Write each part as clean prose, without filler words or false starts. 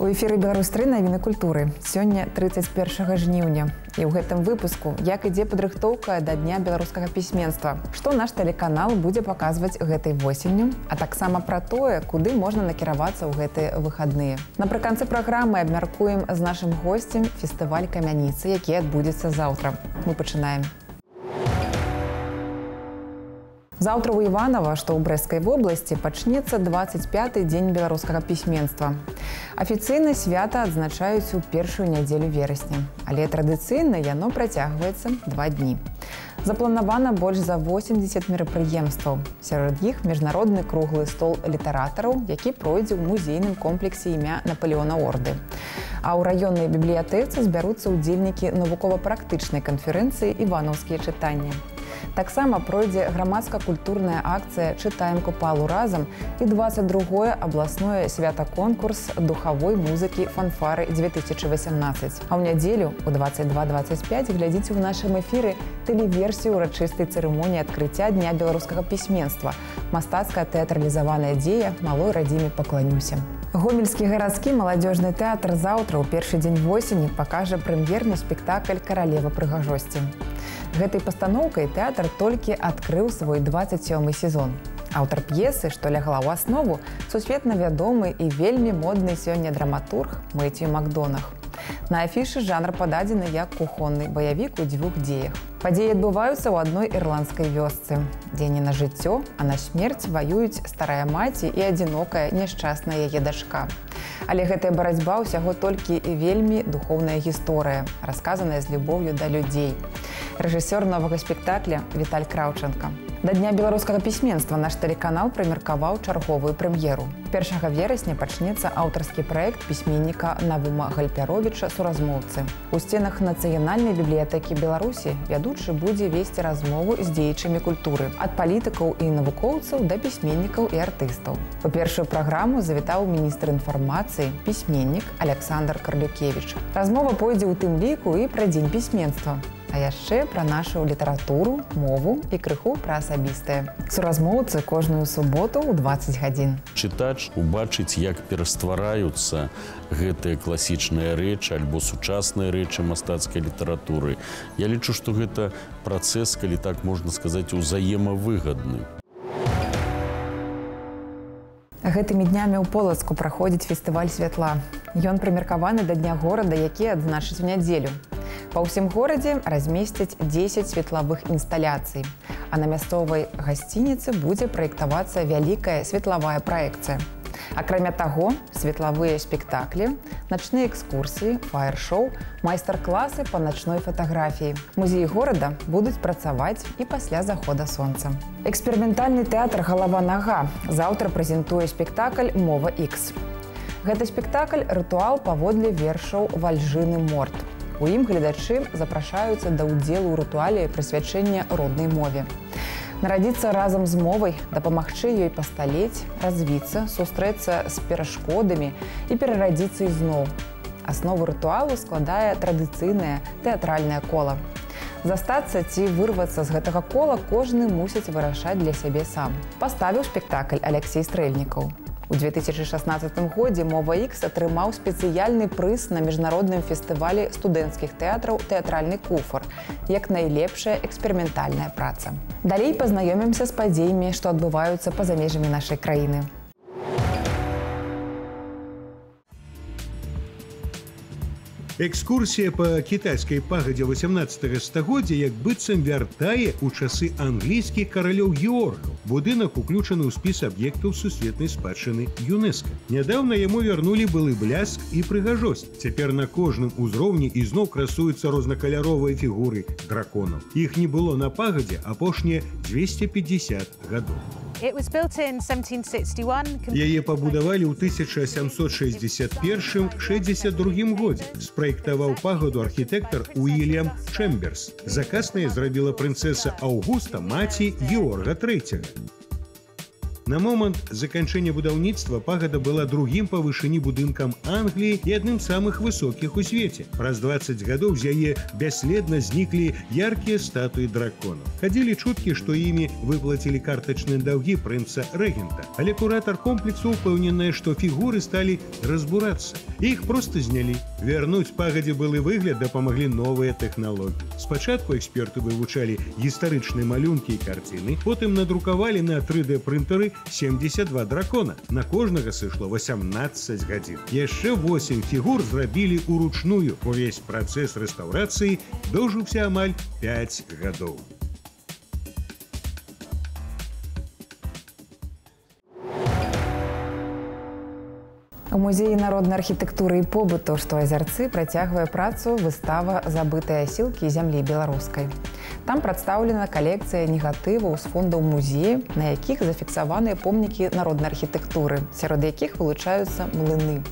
У эфіры «Беларусь-3» навіны культуры. Сёння 31 жніўня. І ў гэтым выпуску, як ідзе падрыхтоўка да Дня беларускага пісьменства, што наш тэлеканал будзе паказваць гэтай восенню, а таксама пра тое, куды можна накіравацца ў гэтыя выхадныя. Напрыканцы праграмы абмяркуем з нашым госцем фестываль камяніцы, які адбудзецца заўтра. Мы пачынаем. Заўтра ў Іванова, што ў Брэсцкай вобласці, пачнецца 25-й дзень беларускага пісьменства. Афіцыйна свята адзначаюць у першую нядзелю верасня, але традыцыйна яно працягваецца 2 дні. Запланавана больш за 80 мерапрыемстваў. Сярод іх міжнародны круглы стол літаратараў, які пройдзе ў музейным комплексе імя Напалеона Орды. А ў раённай бібліятэцы збяруцца ўдзельнікі навукова-практычнай канферэнцыі «Іванаўскія чытанні». Таксама пройдзе грамадска-культурная акцыя «Чытаем Купалу разам» і 22-е абласное свята-конкурс духавой музыкі «Фанфары-2018». А ў нядзелю у 22:25 глядзіце ў нашым эфіры тэлеверсію ўрачыстай цырымоніі адкрыцця Дня беларускага пісьменства. Мастацкая тэатралізаваная дзея «Малой радзіме пакланюся». Гомельскі гарадскі маладзёжны тэатр заўтра ў першы дзень восені пакажа прэм'ерны спектакль «Каралева прыгажосці». Гэтай пастаноўкай тэатр толькі адкрыў свой 27-й сезон. Аўтар п'есы, што лягла ў аснову, сусветна вядомы і вельмі модны сёння драматург Мэцью Макдонах. На афішы жанр пададзены як кухонны баявік у 2 дзеях. Падзеі адбываюцца ў адной ірландскай вёсцы, дзе не на жыццё, а на смерць ваююць старая маці і адзінокая няшчасная яе дачка. Але гэтая барацьба ўсяго толькі вельмі духоўная гісторыя, расказаная з любоўю да людзей. Рэжысёр новага спектакля Віталь Краўчанка. Да Дня беларускага пісьменства наш тэлеканал прымеркаваў чарговую прэм'еру. 1 верасня пачнецца аўтарскі праект пісьменніка Навума Гальпяровіча «Суразмоўцы». У сценах Нацыянальнай бібліятэкі Беларусі вядучы будзе весці размову з дзеячамі культуры, ад палітыкаў і навукоўцаў да пісьменнікаў і артыстаў. У першую праграму завітаў міністр інфармацыі, пісьменнік Аляксандр Карлюкевіч. Размова пойдзе ў тым ліку і пра дзень пісьменства. А яшчэ пра нашу літаратуру, мову і крыху пра асабістае. Суразмоўцы кожную суботу ў 20 гадзін. Чытач убачыць, як пераствараюцца гэтыя класічныя рэчы альбо сучасныя рэчы мастацкай літаратуры. Я лічу, што гэта працэс, калі так можна сказаць, узаемавыгадны. Гэтымі днямі ў Полацку праходзіць фестываль святла. Ён прымеркаваны да Дня горада, які адзначыць у нядзелю. Па ўсім горадзе размесцяць 10 светлавых інсталяцый, а на мясцовай гасцініцы будзе праектавацца вялікая светлавая праекцыя. Акрамя таго, светлавыя спектаклі, начныя экскурсіі, фаер-шоу, майстар-класы па начной фатаграфіі. Музеі горада будуць працаваць і пасля захода сонца. Эксперыментальны тэатр «Галава-нага» заўтра прэзентуе спектакль «Мова Х». Гэты спектакль – рытуал паводле вершаў Вальжыны Морт. У ім гледачы запрашаюцца да ўдзелу ў рытуале прысвячэння роднай мове. Нарадзіцца разам з мовай, дапамагчы ёй пасталець, развіцца, сустрэцца з перашкодамі і перарадзіцца ізноў. Аснову рытуалу складае традыцыйнае тэатральнае кола. Застацца ці вырвацца з гэтага кола кожны мусіць вырашаць для сябе сам. Паставіў спектакль Аляксей Стрэльнікаў. У 2016 годзе «Мова Х» атрымаў спецыяльны прыз на міжнародным фестывалі студэнцкіх тэатраў «Тэатральны куфар» як найлепшая эксперыментальная праца. Далей пазнаёмімся з падзеямі, што адбываюцца па-за межамі нашай краіны. Экскурсія па кітайскай пагадзе 18 стагоддзя як быццам вяртае ў часы англійскіх каралёў Георгаў. Будынак уключаны ў спіс аб'ектаў сусветнай спадчыны ЮНЕСКО. Нядаўна яму вярнулі былы бляск і прыгажосць. Цяпер на кожным узроўні ізноў красуюцца рознакаляровыя фігуры драконаў. Іх не было на пагадзе апошнія 250 гадоў. Яе пабудавалі ў 1761-62 годзе. Спраектаваў пагаду архітэктар Уільям Чэмберс. Заказнае зрабіла прынцэса Аўгуста, маці Георга III. На момант заканчэння будаўніцтва пагада была другім па вышыні будынкам Англіі і адным з самых высокіх у свеце. Праз 20 гадоў з яе бясследна зніклі яркія статуі драконаў. Хадзілі чуткі, што імі выплацілі картачныя даўгі прынца Рэгента. Але куратар комплексу ўпэўненая, што фігуры сталі разбурацца. Іх проста знялі. Вярнуць пагадзе былы выгляд дапамаглі новыя тэхналогіі. Спачатку эксперты вывучалі гістарычныя малюнкі і карціны, потым надрукавалі на 3D-прынтары 72 дракона. На кожнага сышло 18 гадзін. Яшчэ 8 фігур зрабілі ўручную. Увесь працэс рэстаўрацыі доўжыўся амаль 5 гадоў. У музеі народнай архітэктуры і побыту, што Азярцы, працягвае працу выстава «Забытыя асілкі зямлі беларускай». Там прадстаўлена калекцыя негатываў з фондаў музея, на якіх зафіксаваныя помнікі народнай архітэктуры, сярод якіх вылучаюцца млыны.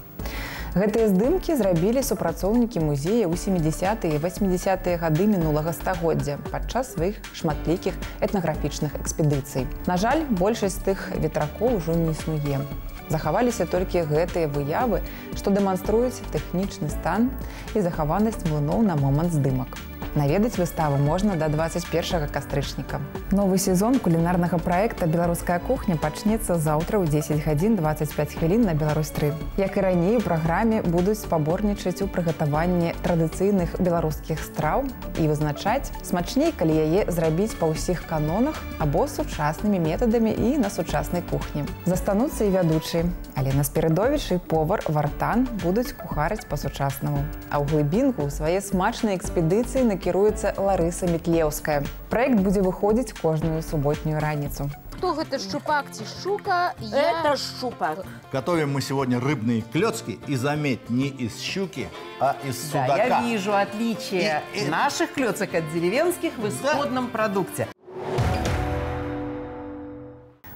Гэтыя здымкі зрабілі супрацоўнікі музея ў 70-е і 80-е гады мінулага стагоддзя падчас сваіх шматлікіх этнаграфічных экспедыцый. На жаль, большасць тых ветракоў ужо не існуе. Захаваліся толькі гэтыя выявы, што дэманструюць тэхнічны стан і захаванасць млыноў на момант здымак. Наведаць выставу можна да 21 кастрычніка. Новы сезон кулінарнага праекта «Беларуская кухня» пачнецца заўтра ў 10 гадзін 25 хвілін на Беларусь-3. Як і раней, у праграме будуць спаборнічаць у прыгатаванні традыцыйных беларускіх страў і вызначаць, смачней, калі яе зрабіць па ўсіх канонах або сучаснымі метадамі і на сучаснай кухні. Застануцца і вядучыя. Алена Спірыдовіч і повар Вартан будуць кухарыць па-сучаснаму. А ў глыбінку ў свае смачныя экспедыцыі накіруецца Ларыса Метлеўская. Праект будзе выходзіць кожную суботнюю раніцу. Кто это, щупак ці щука? Это щупак. Готовим мы сегодня рыбные клёцки. И заметь, не из щуки, а из судака. Да, я вижу отличие наших клёцок от деревенских в исходном продукте.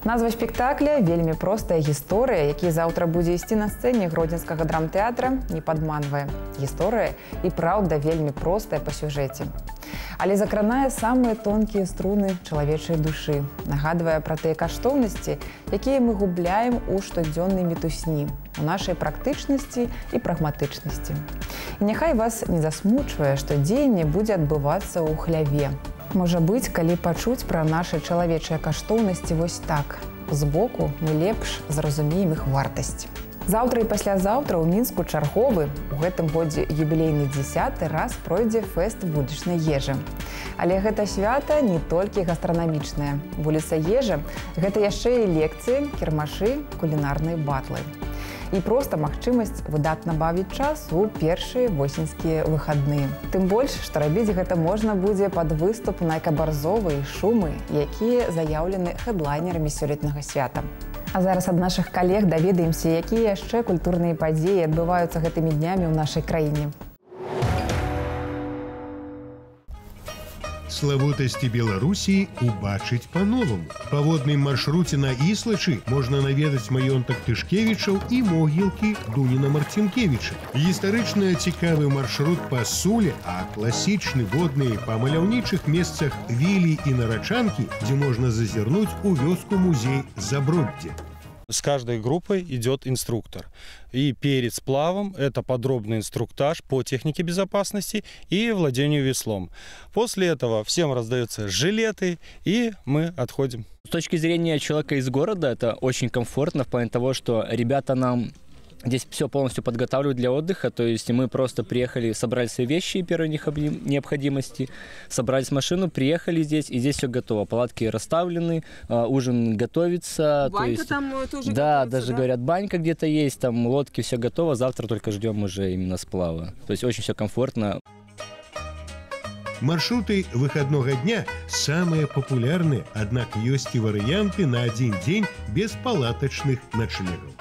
Назва спектакля вельмі простая гісторыя, які заўтра будзе ісці на сцэне гродзенскага драмтэатра, не падманвае. Гісторыя і праўда вельмі простая па сюжэце. Але закранае самыя тонкія струны чалавечай душы, нагадвае пра тыя каштоўнасці, якія мы губляем у штодзённай мітусні, у нашай практычнасці і прагматычнасці. І няхай вас не засмучвае, што дзеянне будзе адбывацца ў хляве. Можа быць, калі пачуць пра нашы чалавечыя каштоўнасці вось так. Збоку мы лепш зразумеем іх вартасць. Заўтра і паслязаўтра ў Мінску чарговы, у гэтым годзе юбілейны 10-ы раз пройдзе фэст вулічнай ежы. Але гэта свята не толькі гастранамічнае. Вуліца ежы – гэта яшчэ і лекцыі, кірмашы, кулінарныя батлы. І проста магчымасць выдатна бавіць час у першыя восеньскія выхадныя. Тым больш, што рабіць гэта можна будзе пад выступ Найка Барзовай і Шумы, якія заяўлены хэдлайнерамі сёлетняга свята. А зараз ад нашых калег даведаемся, якія яшчэ культурныя падзеі адбываюцца гэтымі днямі ў нашай краіне. Славутасці Беларусі убачыць па-новаму. Па водным маршруце на Іслачы можна наведаць маёнтак Тышкевічаў і могілкі Дуніна Марцінкевіча. Гістарычна цікавы маршрут па Суле, а класічны водны па маляўнічых месцах Вілі і Нарачанкі, дзе можна зазірнуць у вёску-музей Заброддзе. С каждой группой идет инструктор. И перед сплавом это подробный инструктаж по технике безопасности и владению веслом. После этого всем раздаются жилеты, и мы отходим. С точки зрения человека из города, это очень комфортно в плане того, что ребята нам здесь все полностью подготавливают для отдыха. То есть мы просто приехали, собрали свои вещи первой необходимости, собрались в машину, приехали здесь, и здесь все готово. Палатки расставлены, ужин готовится. Банька то есть, там тоже да, готовится, даже да? Говорят, банька где-то есть, там лодки, все готово. Завтра только ждем уже именно сплава. То есть очень все комфортно. Маршруты выходного дня самые популярные, однак ёсць і варыянты на один день без палатачных ночлегаў.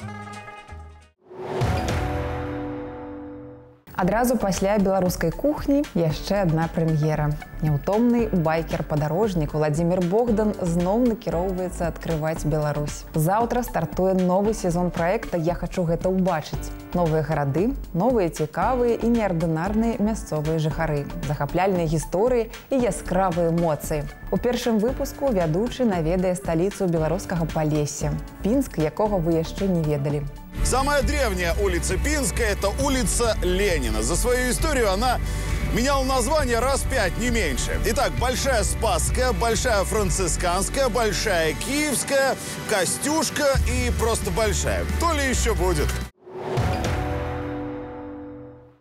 Адразу пасля беларускай кухні яшчэ адна прэм'ера. Няўтомны байкер-падарожнік Владзімір Богдан зноў накіроўваецца адкрываць Беларусь. Заўтра стартуе новы сезон праекта «Я хачу гэта ўбачыць». Новыя гарады, новыя цікавыя і неардынарныя мясцовыя жыхары, захапляльныя гісторыі і яскравыя эмоцыі. У першым выпуску вядучы наведае сталіцу беларускага Палесся, Пінск, якога вы яшчэ не ведалі. Самая древняя улица Пинская – это улица Ленина. За свою историю она меняла название раз 5, не меньше. Итак, Большая Спасская, Большая Францисканская, Большая Киевская, Костюшка и просто Большая. То ли еще будет.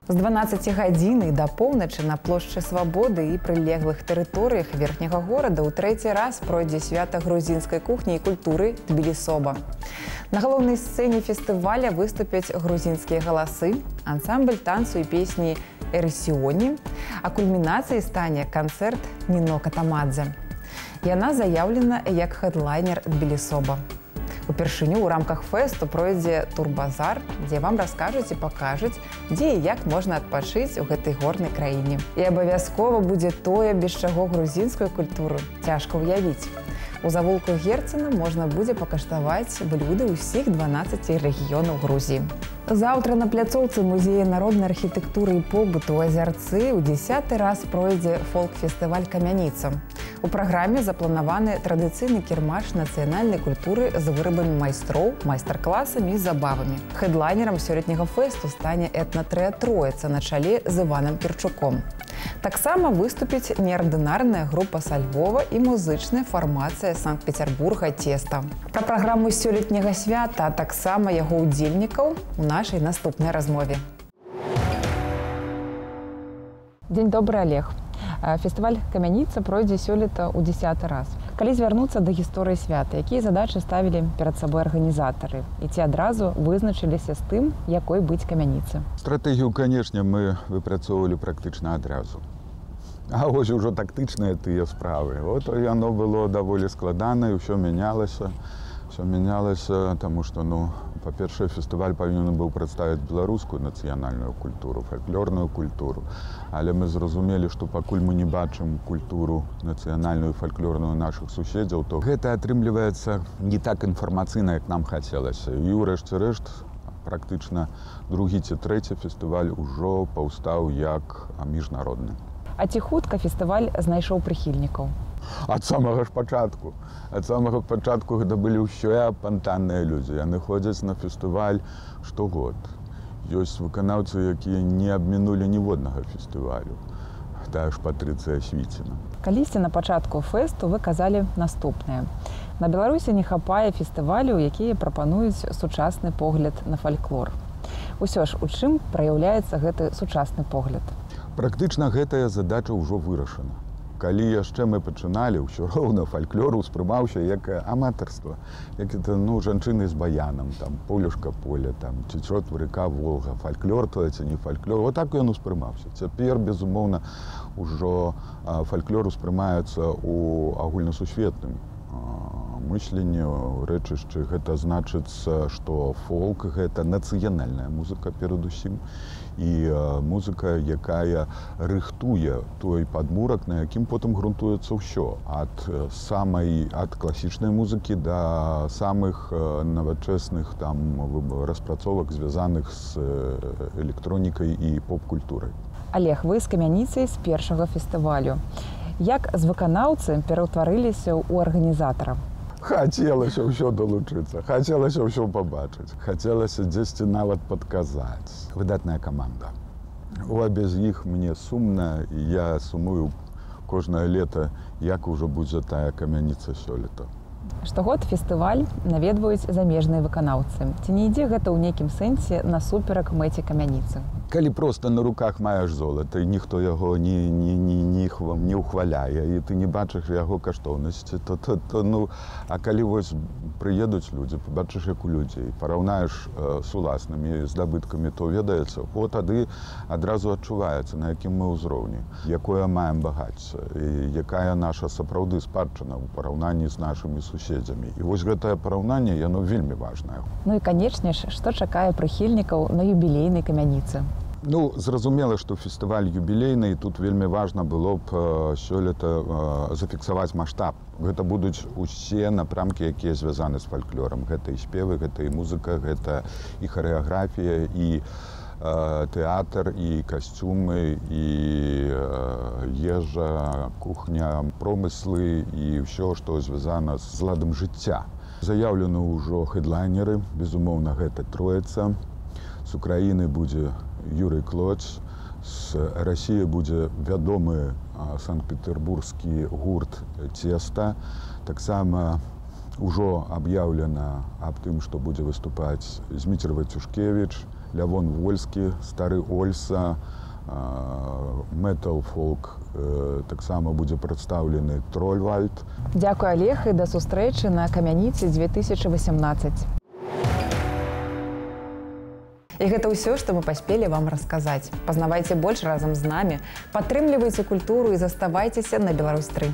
З 12 гадзіны да поўначы на плошчы Свабоды і прылеглых тэрыторыях верхняга горада ў трэці раз пройдзе свята грузінскай кухні і культуры Тбілісоба. На галоўнай сцэне фестываля выступяць грузінскія галасы, ансамбль танцу і песні «Эрсіоні», а кульмінацыяй стане канцэрт Ніно Катамадзе. Яна заяўлена як хэдлайнер Тбілісоба. Упершыню ў рамках фэсту пройдзе турбазар, дзе вам раскажуць і пакажуць, дзе і як можна адпачыць у гэтай горнай краіне. І абавязкова будзе тое, без чаго грузінскую культуру цяжка ўявіць. У завулку Герцена можна будзе пакаштаваць блюды ўсіх 12 рэгіёнаў Грузіі. Заўтра на пляцоўцы музея народнай архітэктуры і побыту ў Азярцы ў 10-й раз пройдзе фолк-фестываль «Камяніца». У праграме запланаваны традыцыйны кірмаш нацыянальнай культуры з вырабамі майстроў, майстар-класамі і забавамі. Хэдлайнерам сёлетняга фэсту стане этна-трыа «Троіца» на чале з Іванам Кірчуком. Таксама выступіць неардынарная група са Львова і музычная фармацыя Санкт-Петербурга «Теста». Пра праграму сёлетняга свята, а таксама яго ўдзельнікаў у нашай наступнай размове. Дзень добры, Олег. Фестываль «Камяніца» пройдзе сёлета ў 10-й раз. Калі звярнуцца да гісторыі свята, якія задачы ставілі перад сабой арганізатары? І ці адразу вызначыліся з тым, якой быць камяніцы? Стратэгію, канешне, мы выпрацоўвалі практычна адразу. А вось ужо тактычныя тыя справы. От яно было даволі складана, і ўсё мянялася. Усё мянялася, таму што, па-першае, фестываль павінен быў прадставіць беларускую нацыянальную культуру, фальклорную культуру. Але мы зразумелі, што пакуль мы не бачым культуру нацыянальную і фальклорную нашых суседзяў, то гэта атрымліваецца не так інфармацыйна, як нам хацелася. І ўрэшце рэшт, практычна другі ці трэці фестываль ужо паўстаў як міжнародны. А ці хутка фестываль знайшоў прыхільнікаў? Ад самага ж пачатку. Ад самага пачатку гэта былі ўсё апантанныя людзі. Яны ходзяць на фестываль штогод. Ёсць выканаўцы, якія не абмінулі ніводнага фестывалю. Тая ж Патрыцыя Свіціна. Калісьці на пачатку фэсту вы казалі наступнае. На Беларусі не хапае фестываляў, якія прапануюць сучасны погляд на фальклор. Усё ж, у чым праяўляецца гэты сучасны погляд? Практычна гэтая задача ўжо вырашана. Калі яшчэ мы пачыналі, ўсё роўна фальклор успрымаўся як аматарства. Як это, жанчыны з баянам, там, полюшка поле, там, цячот река Волга, фальклор то ці не фальклор. Вот так ён успрымаўся. Цяпер, безумоўна, ужо фальклор успрымаецца ў агульнасусветным мысленні, рэчышчы. Гэта значыцца, што фолк – гэта нацыянальная музыка перадусім. І музыка, якая рыхтуе той падмурак, на якім потым грунтуецца ўсё. Ад класічнай музыкі да самых навачэсных распрацовак, звязаных з электронікай і поп-культурай. Олег, вы з камяніцай з першага фестывалю. Як з выканаўцы пераўтварыліся ў арганізатара? Хацелася ўсё далучыцца, хацелася ўсё пабачыць, хацелася дзесьці нават падказаць. Выдатная каманда. Без іх мне сумна, і я сумую кожнае лета, як ужо будзе тая камяніца сёлета. Штогод фестываль наведваюць замежныя выканаўцы. Ці не ідзе гэта ў нейкім сэнсе насуперак мэце камяніцы? Калі проста на руках маеш золата, і ніхто яго не ўхваляе, і ты не бачыш яго каштоўнасці, а калі вось прыедуць людзі, побачыш, як у людзей, параўнаеш з уласнымі здабыткамі, то ведаецца, тады адразу адчуваецца, на якім мы ўзроўні, якое маем багацце, і якая наша сапраўды спадчына ў параўнанні з нашымі суседзямі. І вось гэтае параўнанне, яно вельмі важнае. І, канечне ж, што чакае прыхільнікаў на юбілейнай камяніцы? Зразумела, што фестываль юбілейны, і тут вельмі важна было б сёлета зафіксаваць маштаб. Гэта будуць усе напрамкі, якія звязаны з фальклорам. Гэта і спевы, гэта і музыка, гэта і харэаграфія, і тэатр, і касцюмы, і ежа, кухня, промыслы, і ўсё, што звязана з ладам жыцця. Заяўлены ўжо хэдлайнеры, безумоўна, гэта Троіца. З Украіны будзе Юрый Клоц, з Расіі будзе вядомы санкт-петербургскі гурт «Теста». Таксама ўжо аб'яўлена аб тым, што будзе выступаць Зміцер Вацюшкевіч, Лявон Вольскі, стары Ольса, метал-фолк таксама будзе прадстаўлены Трольвальд. Дзякуй, Олег, і да сустрэчы на Камяніцы 2018. І гэта ўсё, што мы паспелі вам расказаць. Пазнавайце больш разам з намі, падтрымлівайце культуру і заставайцеся на Беларусь 3.